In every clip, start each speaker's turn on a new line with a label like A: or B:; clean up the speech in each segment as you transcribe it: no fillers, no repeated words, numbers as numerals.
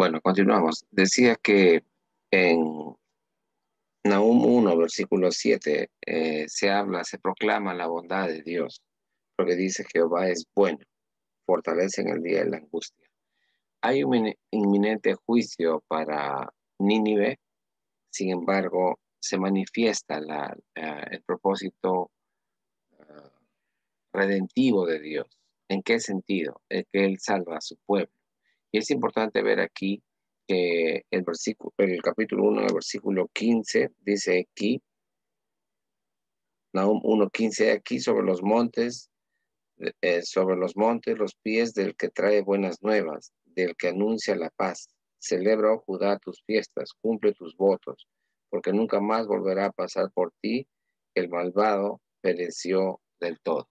A: Bueno, continuamos. Decía que en Nahum 1, versículo 7, se proclama la bondad de Dios, porque dice Jehová es bueno, fortalece en el día de la angustia. Hay un inminente juicio para Nínive, sin embargo, se manifiesta el propósito ah, redentivo de Dios. ¿En qué sentido? Es que Él salva a su pueblo. Y es importante ver aquí que el capítulo 1, el versículo 15, dice aquí, Nahum 1:15, aquí sobre los montes, los pies del que trae buenas nuevas, del que anuncia la paz. Celebra, oh Judá, tus fiestas, cumple tus votos, porque nunca más volverá a pasar por ti, el malvado pereció del todo.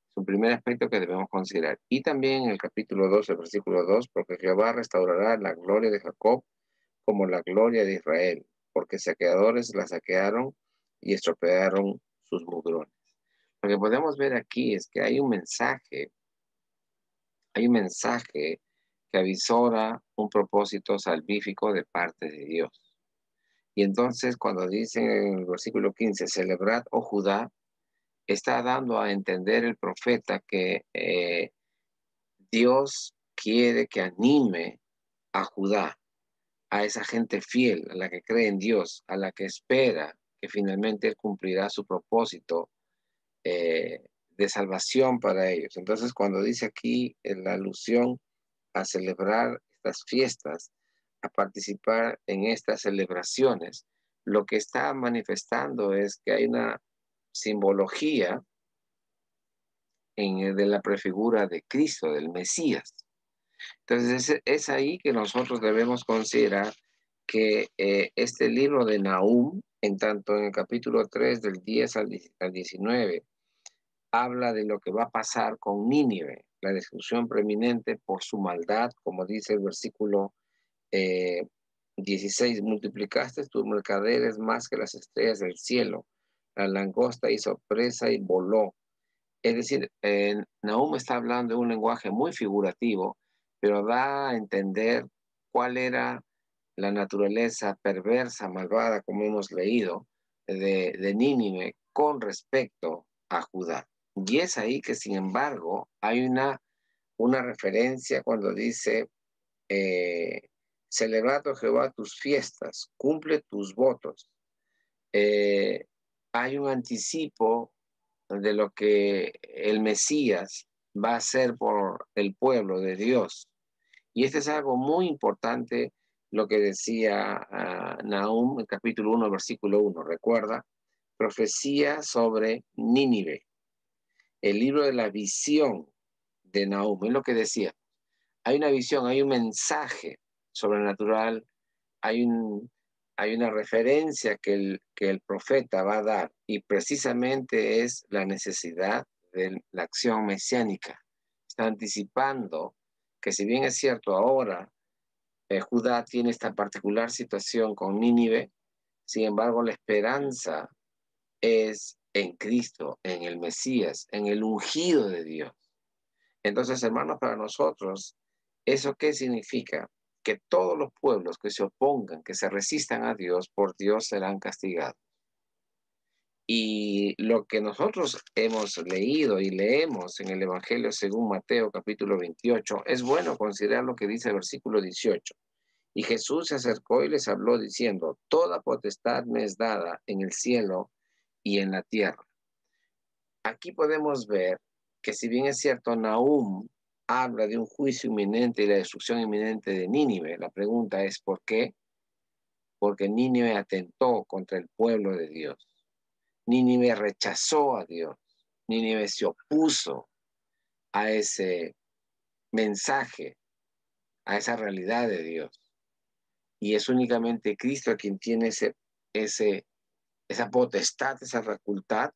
A: Es un primer aspecto que debemos considerar. Y también en el capítulo 2, el versículo 2, porque Jehová restaurará la gloria de Jacob como la gloria de Israel, porque saqueadores la saquearon y estropearon sus mugrones. Lo que podemos ver aquí es que hay un mensaje que avisora un propósito salvífico de parte de Dios. Y entonces cuando dice en el versículo 15, celebrad, oh Judá, está dando a entender el profeta que Dios quiere que anime a Judá, a esa gente fiel, a la que cree en Dios, a la que espera que finalmente Él cumplirá su propósito de salvación para ellos. Entonces, cuando dice aquí en la alusión a celebrar estas fiestas, a participar en estas celebraciones, lo que está manifestando es que hay una simbología de la prefigura de Cristo, del Mesías. Entonces, es ahí que nosotros debemos considerar que este libro de Nahum, en tanto en el capítulo 3 del 10 al 19, habla de lo que va a pasar con Nínive, la destrucción preeminente por su maldad, como dice el versículo eh, 16, multiplicaste tus mercaderes más que las estrellas del cielo, la langosta hizo presa y voló. Es decir, Nahum está hablando de un lenguaje muy figurativo, pero da a entender cuál era la naturaleza perversa, malvada, como hemos leído, de Nínive con respecto a Judá. Y es ahí que, sin embargo, hay una referencia cuando dice, celebrad, oh Jehová, tus fiestas, cumple tus votos. Eh, Hay un anticipo de lo que el Mesías va a hacer por el pueblo de Dios. Y este es algo muy importante, lo que decía Nahum, el capítulo 1, versículo 1. Recuerda, profecía sobre Nínive, el libro de la visión de Nahum, es lo que decía. Hay una visión, hay un mensaje sobrenatural, hay, un, hay una referencia que el profeta va a dar, y precisamente es la necesidad de la acción mesiánica. Está anticipando que, si bien es cierto ahora Judá tiene esta particular situación con Nínive, sin embargo la esperanza es en Cristo, en el Mesías, en el ungido de Dios. Entonces, hermanos, para nosotros, ¿eso qué significa? Que todos los pueblos que se opongan, que se resistan a Dios, por Dios serán castigados. Y lo que nosotros hemos leído y leemos en el Evangelio según Mateo capítulo 28, es bueno considerar lo que dice el versículo 18. Y Jesús se acercó y les habló diciendo, toda potestad me es dada en el cielo y en la tierra. Aquí podemos ver que, si bien es cierto, Nahum habla de un juicio inminente y la destrucción inminente de Nínive, la pregunta es ¿por qué? Porque Nínive atentó contra el pueblo de Dios. Nínive rechazó a Dios. Nínive se opuso a ese mensaje, a esa realidad de Dios. Y es únicamente Cristo quien tiene esa potestad, esa facultad,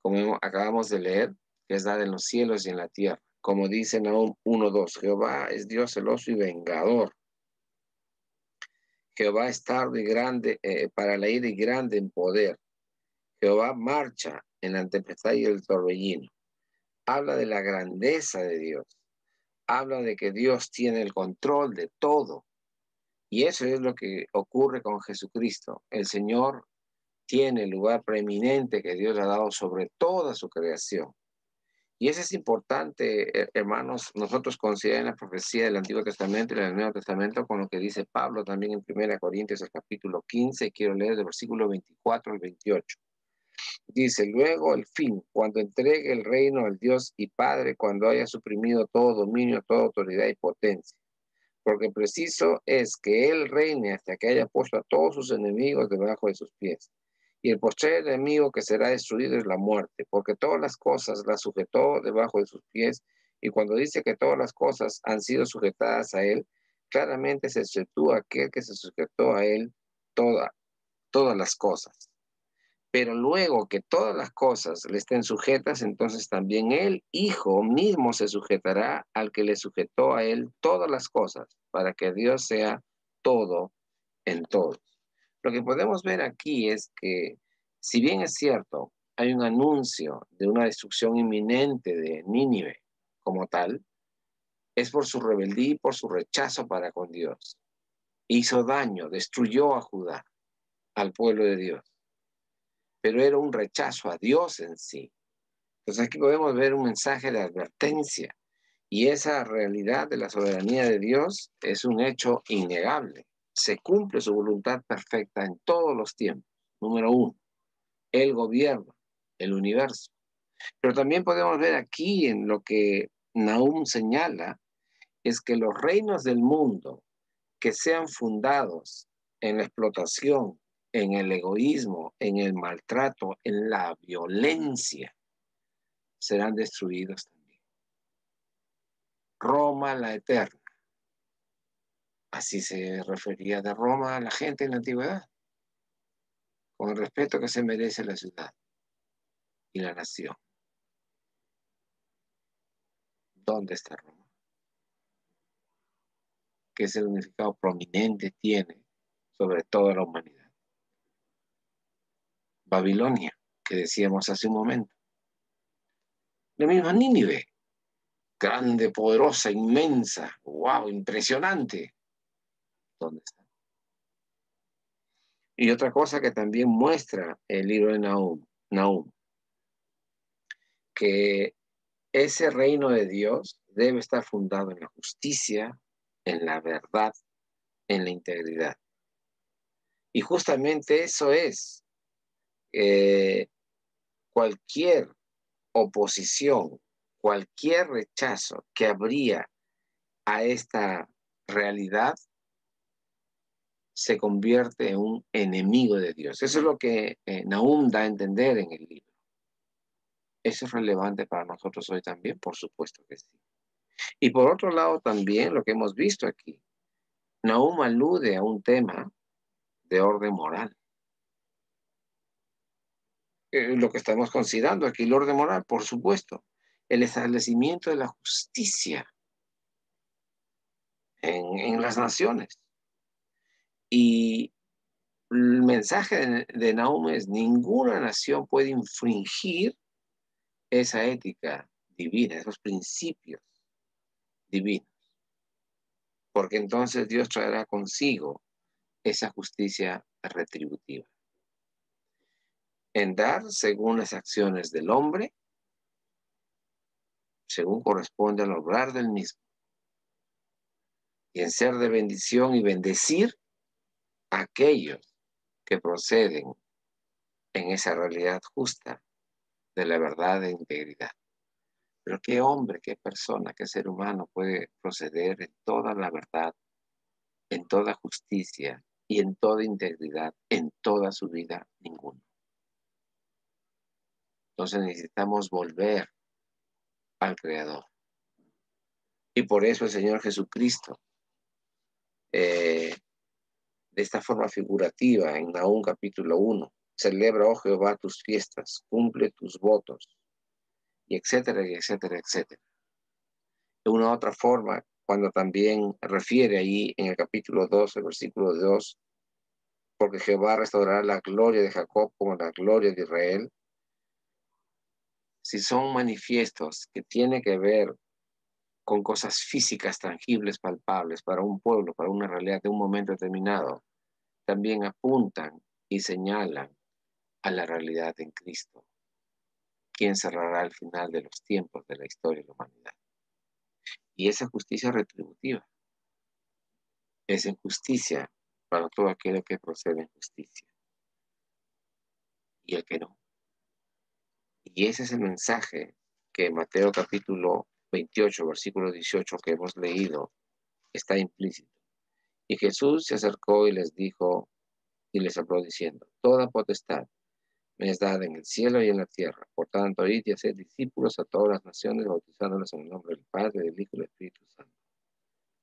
A: como acabamos de leer, que es dada en los cielos y en la tierra. Como dice Nahum 1:2, Jehová es Dios celoso y vengador. Jehová es tardo y grande para la ira y grande en poder. Jehová marcha en la tempestad y el torbellino. Habla de la grandeza de Dios. Habla de que Dios tiene el control de todo. Y eso es lo que ocurre con Jesucristo. El Señor tiene el lugar preeminente que Dios le ha dado sobre toda su creación. Y eso es importante, hermanos, nosotros consideramos la profecía del Antiguo Testamento y del Nuevo Testamento con lo que dice Pablo también en 1 Corintios, el capítulo 15, quiero leer del versículo 24 al 28. Dice, luego el fin, cuando entregue el reino al Dios y Padre, cuando haya suprimido todo dominio, toda autoridad y potencia. Porque preciso es que Él reine hasta que haya puesto a todos sus enemigos debajo de sus pies. Y el postrer enemigo que será destruido es la muerte, porque todas las cosas las sujetó debajo de sus pies. Y cuando dice que todas las cosas han sido sujetadas a Él, claramente se exceptúa aquel que se sujetó a Él todas las cosas. Pero luego que todas las cosas le estén sujetas, entonces también el Hijo mismo se sujetará al que le sujetó a él todas las cosas, para que Dios sea todo en todos. Lo que podemos ver aquí es que, si bien es cierto, hay un anuncio de una destrucción inminente de Nínive como tal, es por su rebeldía y por su rechazo para con Dios. Hizo daño, destruyó a Judá, al pueblo de Dios, pero era un rechazo a Dios en sí. Entonces aquí podemos ver un mensaje de advertencia y esa realidad de la soberanía de Dios es un hecho innegable. Se cumple su voluntad perfecta en todos los tiempos. Número uno, Él gobierna el universo. Pero también podemos ver aquí en lo que Nahum señala, es que los reinos del mundo que sean fundados en la explotación, en el egoísmo, en el maltrato, en la violencia, serán destruidos también. Roma la eterna. Así se refería de Roma a la gente en la antigüedad, con el respeto que se merece la ciudad y la nación. ¿Dónde está Roma? ¿Qué significado prominente tiene sobre toda la humanidad? Babilonia, que decíamos hace un momento. La misma Nínive, grande, poderosa, inmensa, wow, impresionante. ¿Dónde está? Y otra cosa que también muestra el libro de Nahum, que ese reino de Dios debe estar fundado en la justicia, en la verdad, en la integridad. Y justamente eso es cualquier oposición, cualquier rechazo que habría a esta realidad se convierte en un enemigo de Dios. Eso es lo que Nahum da a entender en el libro. ¿Eso es relevante para nosotros hoy también? Por supuesto que sí. Y por otro lado también lo que hemos visto aquí, Nahum alude a un tema de orden moral. Lo que estamos considerando aquí, el orden moral, por supuesto, el establecimiento de la justicia en las naciones. Y el mensaje de Nahum es: ninguna nación puede infringir esa ética divina, esos principios divinos, porque entonces Dios traerá consigo esa justicia retributiva. En dar según las acciones del hombre, según corresponde al obrar del mismo, y en ser de bendición y bendecir a aquellos que proceden en esa realidad justa de la verdad e integridad. Pero qué hombre, qué persona, qué ser humano puede proceder en toda la verdad, en toda justicia y en toda integridad, en toda su vida? Ninguno. Entonces necesitamos volver al Creador. Y por eso el Señor Jesucristo, de esta forma figurativa, en Nahum capítulo 1, celebra, oh Jehová, tus fiestas, cumple tus votos, y etcétera, y etcétera, etcétera. De una u otra forma, cuando también refiere ahí en el capítulo 2, el versículo 2, porque Jehová restaurará la gloria de Jacob como la gloria de Israel. Si son manifiestos que tienen que ver con cosas físicas, tangibles, palpables, para un pueblo, para una realidad de un momento determinado, también apuntan y señalan a la realidad en Cristo, quien cerrará el final de los tiempos de la historia de la humanidad. Y esa justicia retributiva es injusticia para todo aquello que procede en justicia y el que no. Y ese es el mensaje que Mateo capítulo 28, versículo 18 que hemos leído, está implícito. Y Jesús se acercó y les dijo, y les habló diciendo, toda potestad me es dada en el cielo y en la tierra. Por tanto, id y haced discípulos a todas las naciones, bautizándolos en el nombre del Padre, del Hijo y del Espíritu Santo,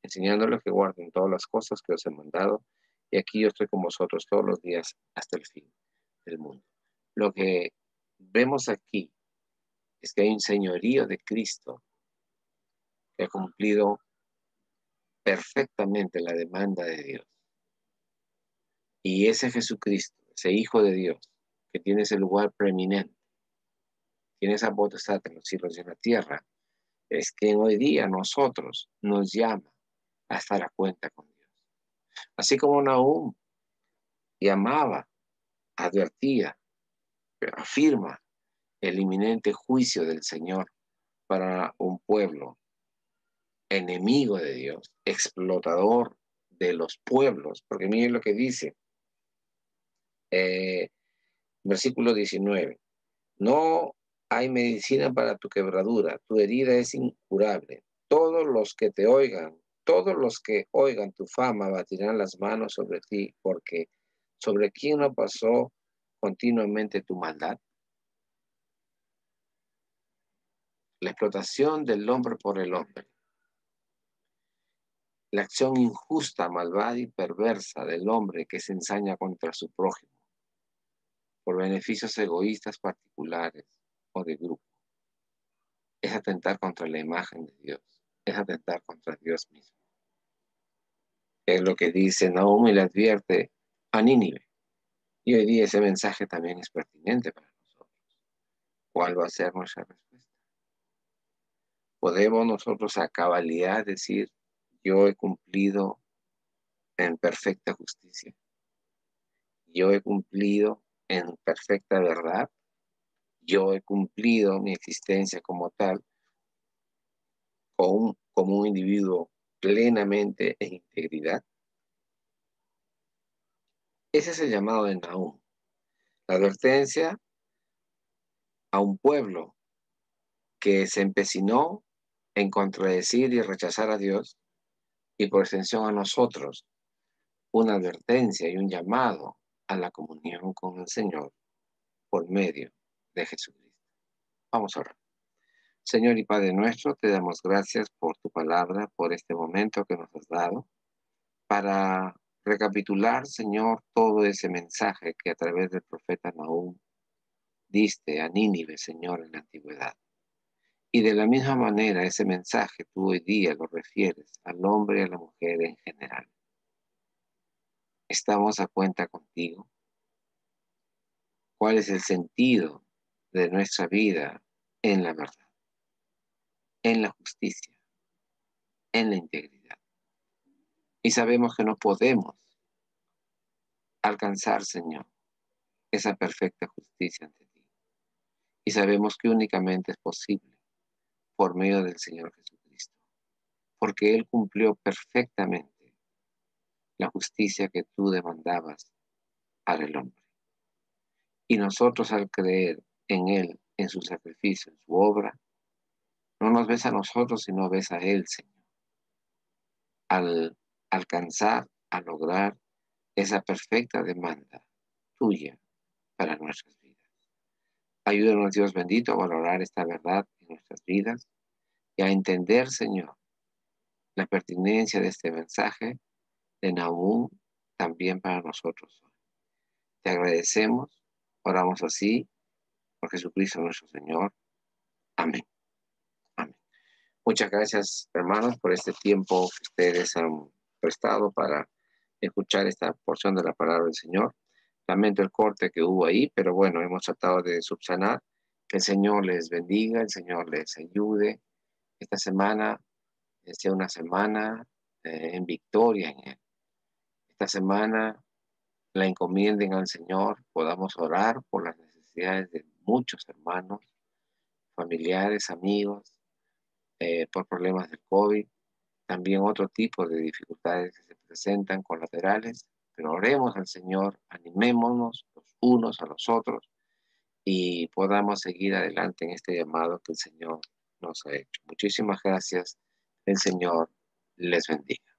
A: enseñándoles que guarden todas las cosas que os he mandado, y aquí yo estoy con vosotros todos los días hasta el fin del mundo. Lo que vemos aquí es que hay un señorío de Cristo que ha cumplido perfectamente la demanda de Dios. Y ese Jesucristo, ese Hijo de Dios, que tiene ese lugar preeminente, tiene esa potestad en los cielos y en la tierra, es que hoy día nosotros nos llama a estar a cuenta con Dios. Así como Nahum llamaba, advertía, afirma el inminente juicio del Señor para un pueblo enemigo de Dios, explotador de los pueblos, porque miren lo que dice, versículo 19, no hay medicina para tu quebradura, tu herida es incurable. Todos los que oigan tu fama batirán las manos sobre ti, porque ¿sobre quién no pasó continuamente tu maldad? La explotación del hombre por el hombre, la acción injusta, malvada y perversa del hombre que se ensaña contra su prójimo por beneficios egoístas particulares o de grupo, es atentar contra la imagen de Dios, es atentar contra Dios mismo. Es lo que dice Nahum y le advierte a Nínive. Y hoy día ese mensaje también es pertinente para nosotros. ¿Cuál va a ser nuestra respuesta? ¿Podemos nosotros a cabalidad decir, yo he cumplido en perfecta justicia? Yo he cumplido en perfecta verdad. Yo he cumplido mi existencia como tal, como un individuo plenamente en integridad. Ese es el llamado de Nahum. La advertencia a un pueblo que se empecinó en contradecir y rechazar a Dios, y por extensión a nosotros, una advertencia y un llamado a la comunión con el Señor por medio de Jesucristo. Vamos a orar. Señor y Padre nuestro, te damos gracias por tu palabra, por este momento que nos has dado, para recapitular, Señor, todo ese mensaje que a través del profeta Nahum diste a Nínive, Señor, en la antigüedad. Y de la misma manera, ese mensaje tú hoy día lo refieres al hombre y a la mujer en general. Estamos a cuenta contigo. ¿Cuál es el sentido de nuestra vida en la verdad, en la justicia, en la integridad? Y sabemos que no podemos alcanzar, Señor, esa perfecta justicia ante ti. Y sabemos que únicamente es posible por medio del Señor Jesucristo, porque Él cumplió perfectamente la justicia que tú demandabas para el hombre. Y nosotros al creer en Él, en su sacrificio, en su obra, no nos ves a nosotros, sino ves a Él, Señor. Al alcanzar, a lograr esa perfecta demanda tuya para nuestras vidas. Ayúdanos, Dios bendito, a valorar esta verdad en nuestras vidas y a entender, Señor, la pertinencia de este mensaje de Nahum también para nosotros. Te agradecemos, oramos así por Jesucristo nuestro Señor. Amén. Amén. Muchas gracias, hermanos, por este tiempo que ustedes han prestado para escuchar esta porción de la palabra del Señor. Lamento el corte que hubo ahí, pero bueno, hemos tratado de subsanar. Que el Señor les bendiga, el Señor les ayude esta semana sea una semana en victoria en Él. Esta semana la encomienden al Señor, podamos orar por las necesidades de muchos hermanos, familiares, amigos, por problemas del COVID, también otro tipo de dificultades que se presentan colaterales, pero oremos al Señor, animémonos los unos a los otros y podamos seguir adelante en este llamado que el Señor nos ha hecho. Muchísimas gracias. El Señor les bendiga.